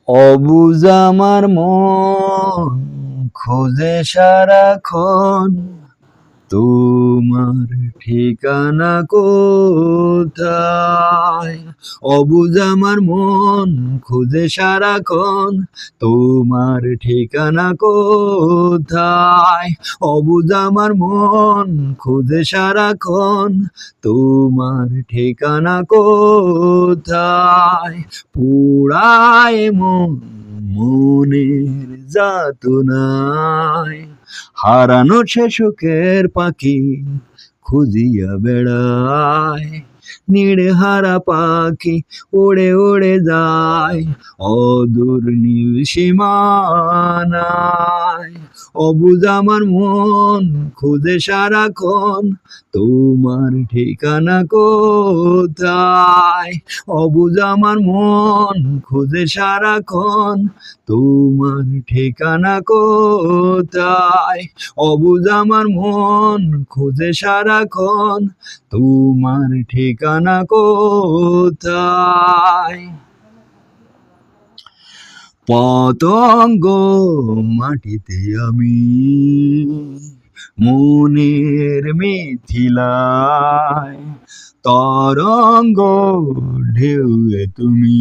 অবুঝ আমার মন খোঁজে সারাক্ষণ, তোমার ঠিকানা কোথায়? অবুঝ আমার মন খোঁজে সারাক্ষণ, তোমার ঠিকানা কোথায়? অবুঝ আমার মন খোঁজে সারাক্ষণ, তোমার ঠিকানা কোথায়? পুরায় মন মনের যাতনায়, হারানো সে সুখের পাখি খুঁজিয়া বেড়ায়। নিড়হারা পাখি উড়ে উড়ে যায় অদূর নীল সীমানায়। অবুঝ আমার মন খুঁজে সারাক্ষণ, তোমার ঠিকানা কোথায়? অবুঝ আমার মন খুঁজে সারাক্ষণ, তোমার ঠিকানা কোথায়? অবুঝ আমার মন খুঁজে সারাক্ষণ, তোমার ঠিকানা কোথায়? পতঙ্গ মাটিতে আমি মনের মিথিলায়, তরঙ্গ ঢেউয়ে তুমি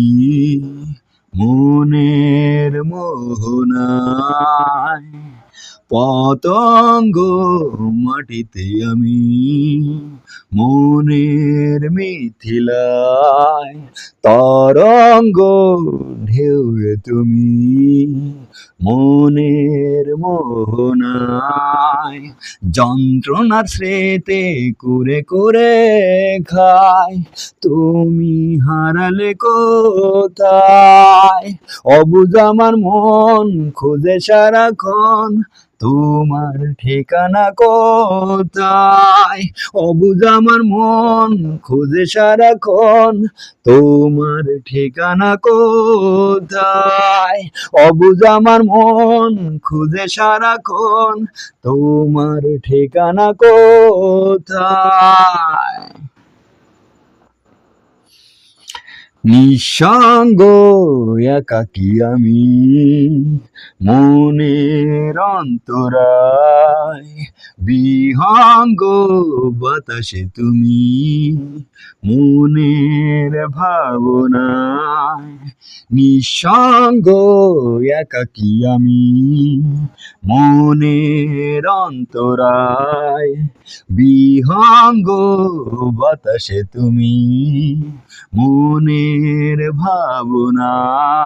মনের মোহনায়। পতঙ্গ মাটিতে আমি মনের মিথিলায়, তরঙ্গ ঢেউয়ে তুমি মনের মোহনায়। যন্ত্রণার স্রেতে কুরে কুরে খায়, তুমি হারালে কোথায়? অবুঝ আমার মন খুঁজে সারাক্ষণ, তোমার ঠিকানা কোথায়? অবুঝ আমার মন খুঁজে সারাক্ষণ, তোমার ঠিকানা কোথায়? অবুঝ আমার মন খুঁজে সারাক্ষণ, তোমার ঠিকানা কোথায়? নিঃসঙ্গ একাকী আমি মনের অন্তরায়, বিহঙ্গ বাতাসে তুমি মনের ভাবনায়। নিঃসঙ্গ একাকী আমি মনের অন্তরায়, বিহঙ্গ বাতাসে তুমি মনের ভাবনা।